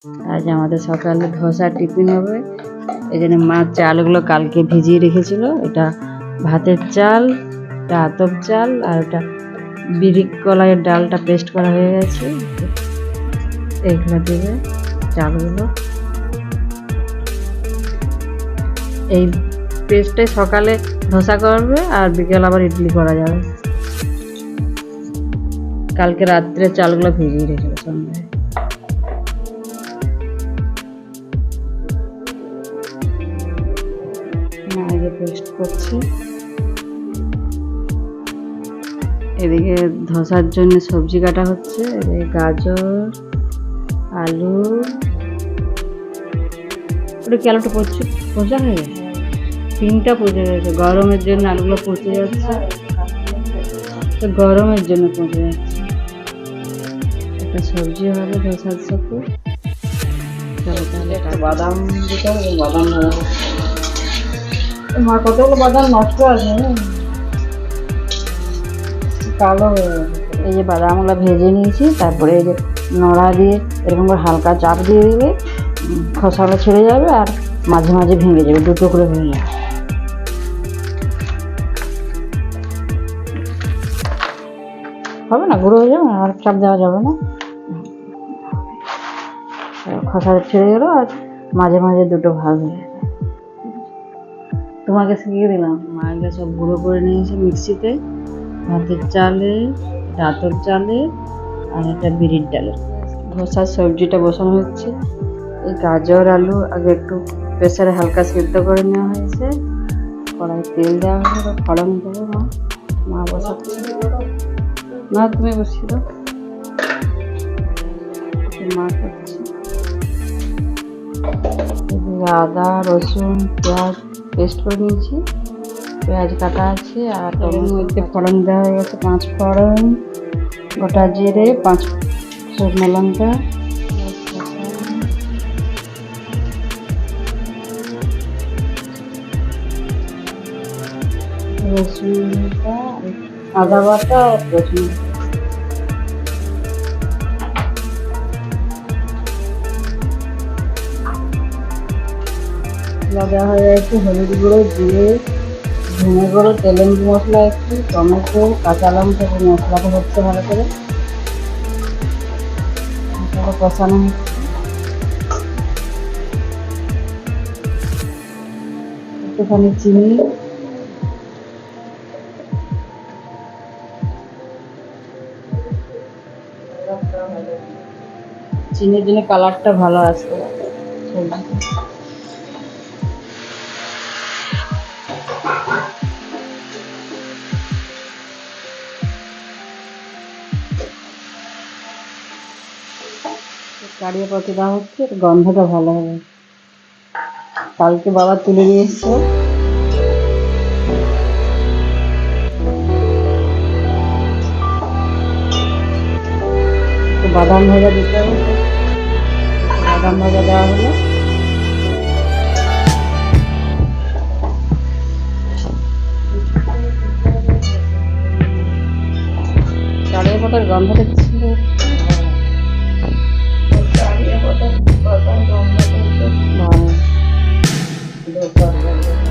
আজ আমাদের সকালে ধোসা টিফিন হবে। এই জন্য মা চালগুলো কালকে ভিজিয়ে রেখেছিল। এটা ভাতের চাল, এটা আতপ চাল, আর এটা বিরি কলাইয়ের ডালটা পেস্ট করা হয়ে গেছে। এইগুলো দেবে চালগুলো। এই পেস্টে সকালে ধোসা করবে আর বিকেল আবার ইডলি করা যাবে। কালকে রাত্রে চালগুলো ভিজিয়ে রেখেছিল সন্ধ্যায়। আগে পেস্ট করছি। এদিকে ধোসার জন্য সবজি কাটা হচ্ছে। এদিকে গাজর, আলু, ওটা কি আলুটা পচা হয়ে গেছে, 3টা পচে গেছে। গরমের জন্য আলুগুলো পচে যাচ্ছে, তো গরমের জন্য পচে যাচ্ছে। একটা সবজি হবে ধোসার সাথে। চলো তাহলে বাদাম দিতে হবে। বাদাম মা কতগুলো বাদাম নষ্ট আছে, কালো হয়ে গেছে। এই যে বাদামগুলো ভেজে নিয়েছি, তারপরে এই যে নড়া দিয়ে এরকম করে হালকা চাপ দিয়ে দিলে খোসাগুলো ছেড়ে যাবে আর মাঝে মাঝে ভেঙে যাবে, 2 টুকরো ভেঙে যাবে। হবে না, গুঁড়ো হয়ে যাবে না, আর চাপ দেওয়া যাবে না। খোসা ছেড়ে গেল আর মাঝে মাঝে 2টো ভাগ হয়ে যাবে। তোমাকে শিখিয়ে দিলাম। মায়েরা সব গুঁড়ো করে নিয়েছে মিক্সিতে, ভাতের চালে, আতপ চালে, আর একটা বিরির ডালে। ধোসার সবজিটা বসানো হচ্ছে। এই গাজর আলু আগে একটু প্রেসারে হালকা সিদ্ধ করে নেওয়া হয়েছে। কড়াই তেল দেওয়া হয়েছে, ফোড়ন দেবো। মা বসাচ্ছে না, তুমি বসিয়ে দাও। মা করছে। আদা রসুন পেঁয়াজ পেস্ট করে নিয়েছি, পেঁয়াজ কাটা আছে। আর এর মধ্যে ফোড়ন দেওয়া হয়ে গেছে, 5 ফোড়ন, গোটা জিরে, 5 শুকনো লঙ্কা, রসুনটা, আদা বাটা আর রসুন। দেওয়া হয়ে গেছে হলুদ গুঁড়ো, জিরে, ধনে গুঁড়ো, তেলেঙ্গি মশলা একটু, টমেটো, কাঁচা লঙ্কা, মশলাটা হচ্ছে ভালো করে। মশলাটা কষানো হচ্ছে। একটুখানি চিনি, চিনির জন্য কালারটা ভালো আসবে সবজি। কারিয়া পাতা দেওয়া হচ্ছে, গন্ধটা ভালো হবে। কালকে বাবা তুলে নিয়ে এসছে। বাদাম ভাজা দিতে হবে, বাদাম ভাজা দেওয়া হলো। কারিয়া পাতার গন্ধটা ছিল।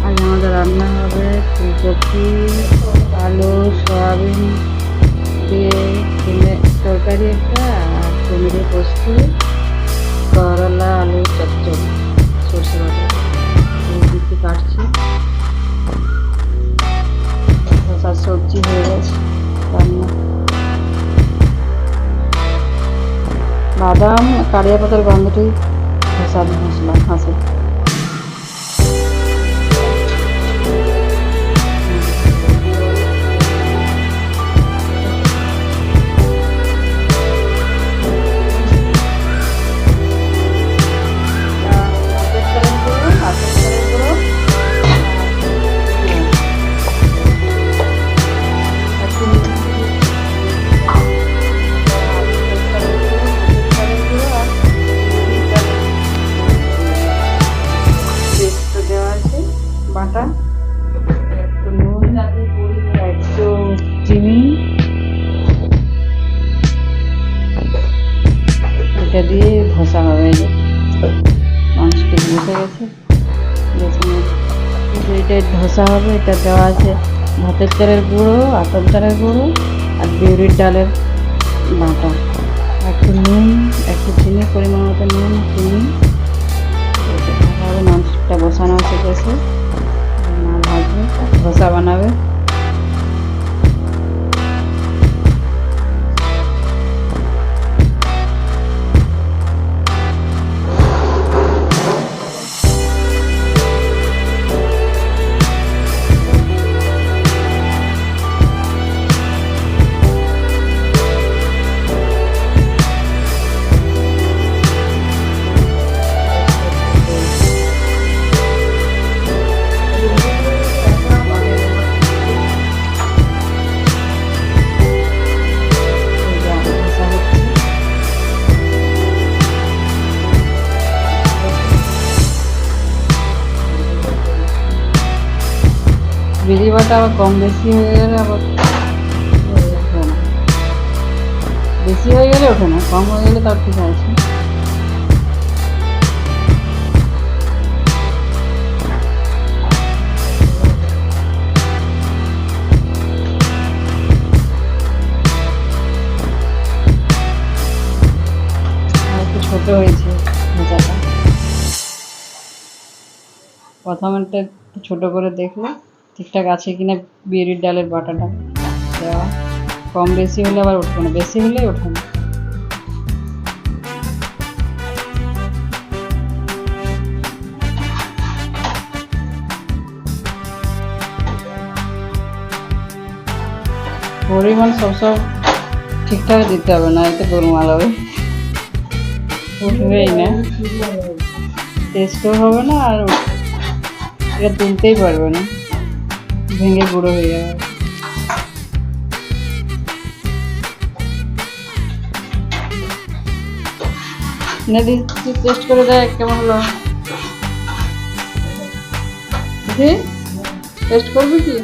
আজ আমাদের রান্না হবে ফুলকপি, আলু, সয়াবিন দিয়ে তরকারি একটা, আর কুমিরে পোস্ত, করলা আলু চচ্চড়ি, সরষে বাটা দিতে কাটছি। ধোসার সবজি হয়ে গেছে রান্না। বাদাম কারিয়া পাতার গন্ধটাই ধোসার মশলা আছে। বাটা, একটু নুন, একটু চিনি, এটা দিয়ে ধোসা হবে। এই যে ননস্টিক বসে গেছে, এটা ধোসা হবে। এটা দেওয়া আছে ভাতের চালের গুঁড়ো, আতপ চালের গুঁড়ো আর বিউলির ডালের বাটা, একটু নুন, একটু চিনি, পরিমাণ মতো নুন, চিনি। ননস্টিকটা বসানো আছে গেছে, মা ভাজবে, ধোসা বানাবে। বিড়ি বাটা আবার কম বেশি হয়ে গেলে আবার ওঠে না, বেশি হয়ে গেলে ওঠে না, কম হয়ে গেলে তার ঠিক আছে। একটু ছোট হয়েছে ভাজাটা, প্রথমেরটা একটু ছোট করে দেখলে ঠিকঠাক আছে কিনা। বিউলির ডালের বাটাটা দেওয়া কম বেশি হলে আবার উঠবে না, বেশি হলে ওঠে না। পরিমাণ সব ঠিকঠাক দিতে হবে, না এতে গোলমাল হবে, উঠবেই না, টেস্টও হবে না, আর এটা তুলতেই পারবে না, ভেঙে গুঁড়ো হয়ে যাবে। টেস্ট করে দেখ কেমন হলো, টেস্ট করবি কি?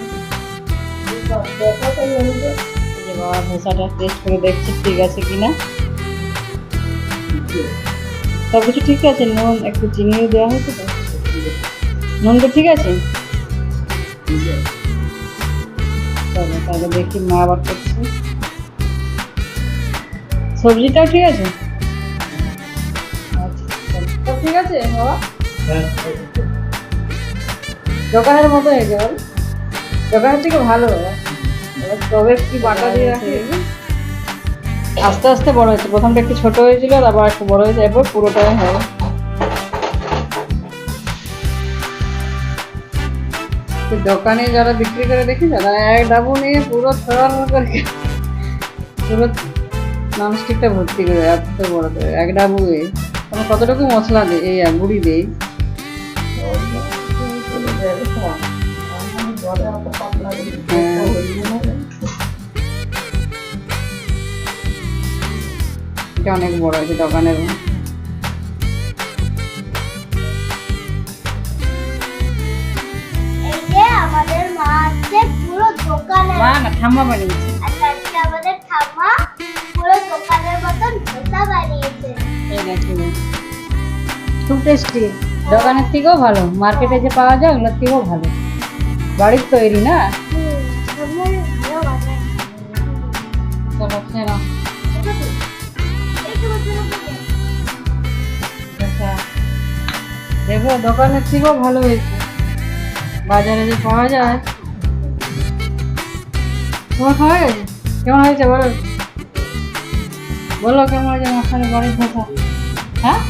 বাবা ধোসাটা টেস্ট করে দেখছি ঠিক আছে কিনা। সব কিছু ঠিক আছে, নুন একটু চিনিও দেওয়া হয়েছে তো, নুনটা ঠিক আছে। চলো তাহলে দেখি, মা আবার করছে। সবজিটাও ঠিক আছে, সব ঠিক আছে বাবা, দোকানের মতো হয়েছে, দোকানের থেকে ভালো। তবে কি বাটা দিয়ে রাখি, আস্তে আস্তে বড় হয়েছে, প্রথমটা একটু ছোট হয়েছিল, আবার একটু বড় হয়েছে, এরপর পুরোটাই হবে। দোকানে যারা বিক্রি করে দেখি, যারা এক ডাবু নিয়ে পুরো থর করে পুরো ননস্টিকটা ভর্তি করে এত বড় করে এক ডাবু, কতটুকু মশলা দেয়, এই গুঁড়ি দেয়, এটা অনেক বড় আছে দোকানের। আমাদের মা আছে পুরো দোকানে, মা না ঠাম্মা বানিয়েছে, আজকে আমাদের ঠাম্মা পুরো দোকানের মতন ধোসা বানিয়েছে। এই দেখুন খুব টেস্টি, দোকানের থেকেও ভালো, মার্কেটে যে পাওয়া যায় ওগুলোর থেকেও ভালো, বাড়ির তৈরি না। চলো খেয়ে নাও। দেখো দোকানের থেকেও ভালো হয়েছে, বাজারে যে পাওয়া যায়। তোমার খাওয়া গেছে, কেমন হয়েছে বলো, বলো কেমন হয়েছে আমার বাড়ির ধোসা? হ্যাঁ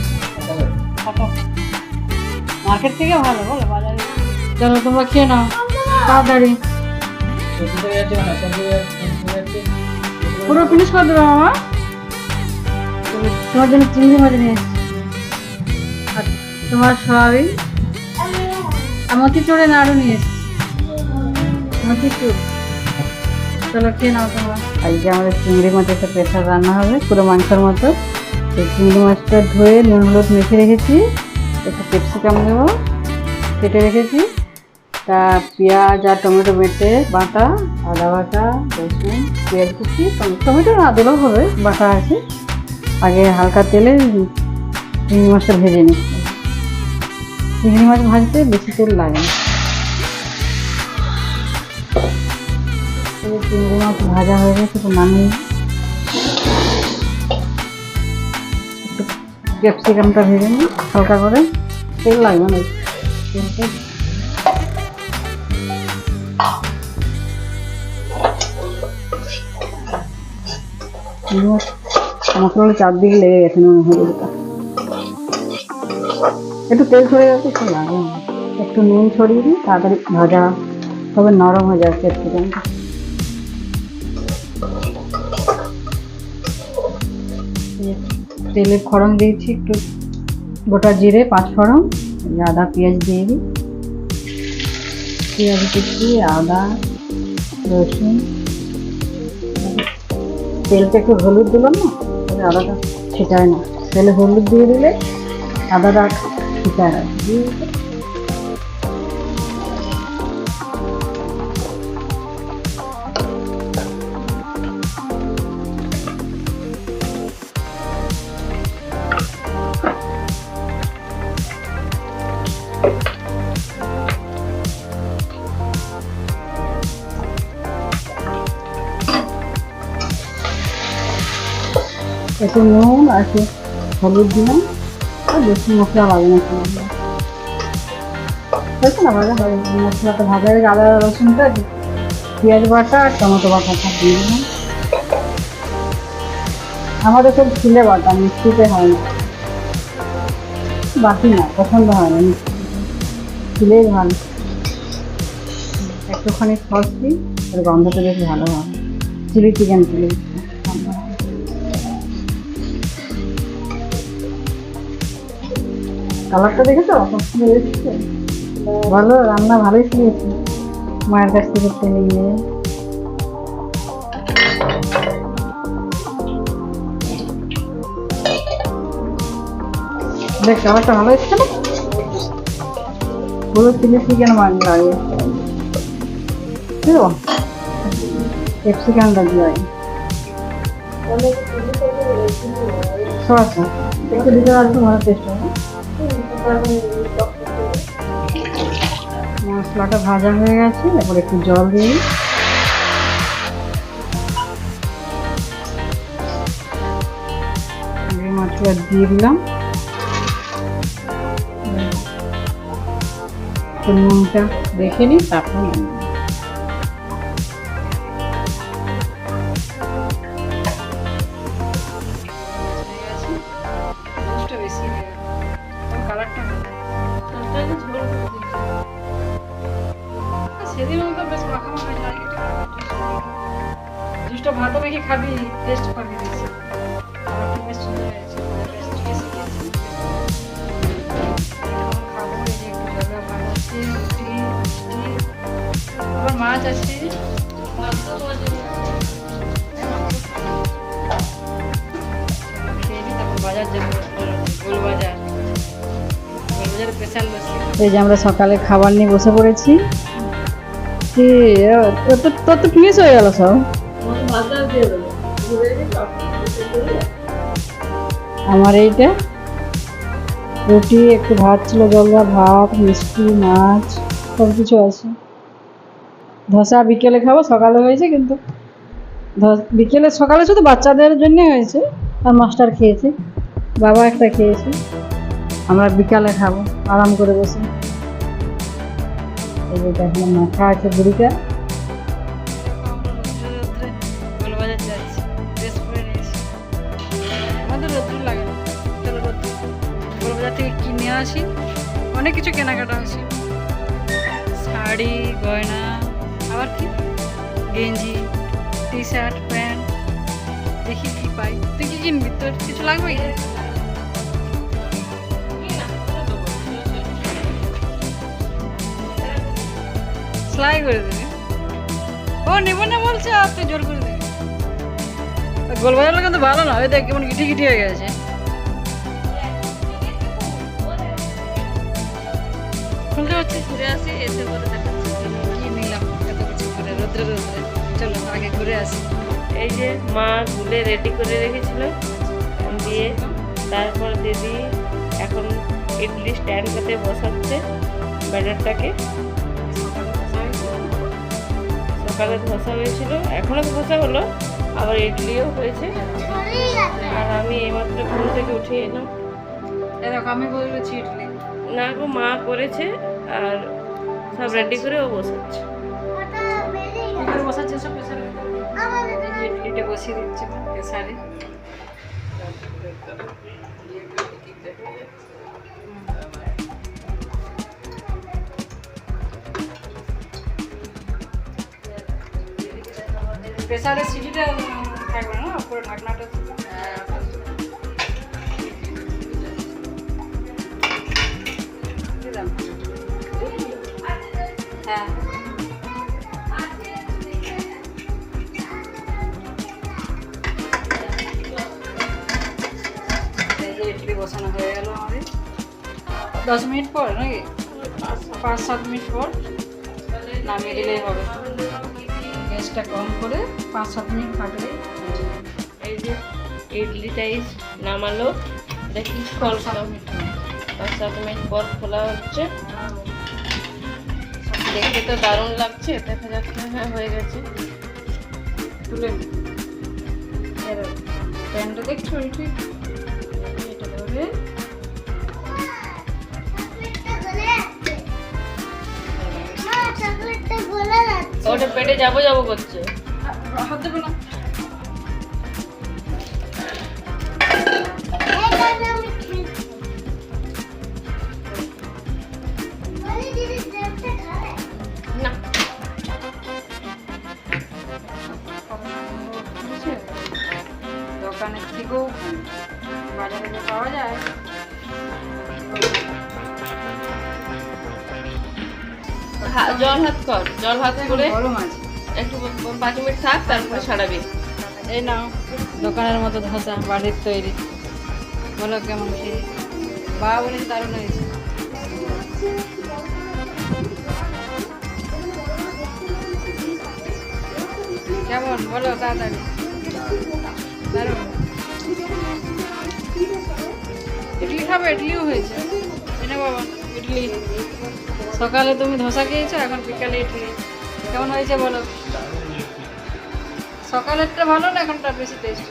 মার্কেট থেকে ভালো, বলো বাজারে। চলো তোমরা খেয়ে নাও তাড়াতাড়ি, পুরো ফিনিশ করে দেবো মামা। তোমার জন্য চিংড়ি মাছ নিয়ে এসেছি, আর তোমার সয়াবিন আর মতিচুরের নাড়ু নিয়ে এসেছি, মতিচুর। চলো খেয়ে নাও তোমরা। আজকে আমাদের চিংড়ি মাছের একটা প্রেশার রান্না হবে, পুরো মাংসের মতো। সেই চিংড়ি মাছটা ধুয়ে নুন হলুদ মেখে রেখেছি, একটু ক্যাপসিকাম দেবো কেটে রেখেছি, তা পেঁয়াজ আর টমেটো বেটে বাটা, আদা বাটা, রসুন, পেঁয়াজ কুচি, টমেটো না দিলেও হবে, বাটা আছে। আগে হালকা তেলে চিংড়ি মাছটা ভেজে নিই। চিংড়ি মাছ ভাজতে বেশি তেল লাগে না। এই চিংড়ি মাছ ভাজা হয়ে গেছে, তো নামিয়ে একটু ক্যাপসিকামটা ভেজে নিই হালকা করে, তেল লাগবে না তেলটা। মশলাটা চারদিকে লেগে গেছে নুন হলুদটা। একটু তেল ছড়িয়ে যাচ্ছে, একটু লাগে না। একটু নুন ছড়িয়ে দিই, তাড়াতাড়ি ভাজা তবে নরম হয়ে যাচ্ছে ক্যাপসিকামটা। তেলে ফোড়ন দিয়েছি, একটু গোটা জিরে, 5 ফোড়ন, আদা পেঁয়াজ দিয়ে দিই। পেঁয়াজ কুচি, আদা, রসুন, তেলটা একটু হলুদ দিলাম না, তাহলে আদাটা ছিটায় না। তেলে হলুদ দিয়ে দিলে আদাটা ছিটায় না। একটু নুন আর একটু হলুদ দিলাম, আর বেশি মশলা লাগে না। হয়েছে না ভাজা হয়ে মশলাটা ভাজা হয়ে আদা রসুনটা, পেঁয়াজ বাটা আর টমেটো বাটাটা দিয়ে দিলাম। আমাদের সব ছিলে বাটা, মিষ্টিতে হয় না, বাকি না, পছন্দ হয় না, ছিলেই ভালো। একটুখানি সস দিই, ওর গন্ধটা বেশ ভালো হয়। চিলি চিকেন চিলি কালারটা দেখেছো কত সুন্দর এসেছে। ভালো রান্না, ভালোই শিখেছি মায়ের কাছ থেকে তেলে নিয়ে। দেখ কালারটা ভালো এসছে না, পুরো চিলি চিকেন মান লাগে। ক্যাপসিকামটা দিয়ে সস একটু দিতে পারছো, ভালো টেস্ট হবে। মশলাটা ভাজা হয়ে গেছে, এরপর একটু জল দিয়ে মাছটা দিয়ে দিলাম। নুনটা দেখে নিই, তারপর জুসটা ভাত মেখে খাবি, টেস্ট পাবি বেশি। বেশ সুন্দর হয়েছে, খাবো। এই যে একটু জগা ভাত আছে, রুটি, মিষ্টি, আবার মাছ আছে। খেয়ে নি, তারপর বাজার যাবো, গোলবাজার। গোলবাজারে স্পেশাল লস্যি। এই যে আমরা সকালে খাবার নিয়ে বসে পড়েছি। কি তোর তো ফিনিশ হয়ে গেল সব। আমার এইটা রুটি, একটু ভাত ছিল, জলদা ভাত, মিষ্টি, মাছ, সব কিছু আছে। ধোসা বিকেলে খাবো, সকালে হয়েছে কিন্তু বিকেলে, সকালে শুধু বাচ্চাদের জন্য হয়েছে, আর মাস্টার খেয়েছে, বাবা একটা খেয়েছে। আমরা বিকালে খাবো আরাম করে বসে। এই যে এখন মাখা আছে বুড়িটা। গোলবাজার যাচ্ছি, ড্রেস পরে নিয়েছি, আমাদের রোদ্র লাগে না। চলো রোদ্র গোলবাজার থেকে কিনে আসি, অনেক কিছু কেনাকাটা আছে, শাড়ি, গয়না, আবার কি গেঞ্জি, টি শার্ট, প্যান্ট। দেখি কি পাই। তুই কি কিনবি? তোর কিছু লাগবে কি? সেলাই করে দেবে। ও নেব না বলছে, আর তুই জোর করে দেবে। গোলবাজার কিন্তু ভালো না, ওই দেখ কেমন গিটি গিটি হয়ে গেছে। খুলতে হচ্ছে, ঘুরে আসি, এসে বলে দেখাচ্ছি কি নিলাম এত কিছু করে রোদ্রে রোদ্রে। চলো আগে ঘুরে আসি। এই যে মা গুলে রেডি করে রেখেছিল, দিয়ে তারপর দিদি ইডলি স্ট্যান্ডটাতে বসাচ্ছে ব্যাটারটাকে। সকালে ধোসা হয়েছিল, এখনো ধোসা হলো, আবার ইডলিও হয়েছে। সরেই গেছে। আর আমি এইমাত্র ঘুম থেকে উঠে এলাম। এরকম আমি বলেছি ইডলি না গো, মা করেছে আর সব রেডি করে ও বসাচ্ছে। ওটা বেরিয়ে কি গেছে। করে বসাচ্ছে সব প্রেসারে? আমাদের এই যে ইডলিটা বসিয়ে দিচ্ছে প্রেসারে। প্রেসারের সিটিটা থাকবে না, উপরে ঢাকনাটা দিলাম। হ্যাঁ এই যে ইডলি বসানো হয়ে গেল আমাদের। 10 মিনিট পর নাকি 5-7 মিনিট পর নামিয়ে দিলেই হবে। গ্যাসটা কম করে 5-7 মিনিট থাকলে এই যে ইডলিটাই নামালো, দেখি ফল 7 মিনিট 5-7 মিনিট পর খোলা হচ্ছে। দেখতে তো দারুণ লাগছে, দেখা যাচ্ছে হ্যাঁ হয়ে গেছে। তুলে প্যানটা দেখছো ঠিক এটা ধরে চকলেটটা গলে যাচ্ছে। ওটা পেটে যাবো যাবো করছে। হাত দেবে না। এটা আমি খেয়েছি। বলি দিদি দেখতে খাবে? না, দোকানের থেকেও বাজারে যে পাওয়া যায় জল হাত কর, জল হাত করে গরম আছে। একটু 5 মিনিট থাক, তারপরে ছাড়াবি। এই নাও দোকানের মতো ধোসা বাড়ির তৈরি। বলো কেমন খেয়ে? বা বলিস দারুণ হয়েছে। কেমন বলো তাড়াতাড়ি। দারুণ। ইডলি খাবে? ইডলিও হয়েছে। এনে বাবা ইডলি। সকালে তুমি ধোসা খেয়েছো, এখন বিকালে ইডলি। কেমন হয়েছে বলো? সকালেরটা ভালো না এখনটা বেশি টেস্ট?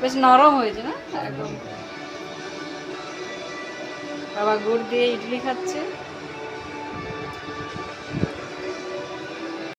বেশ নরম হয়েছে না একদম। বাবা গুড় দিয়ে ইডলি খাচ্ছে।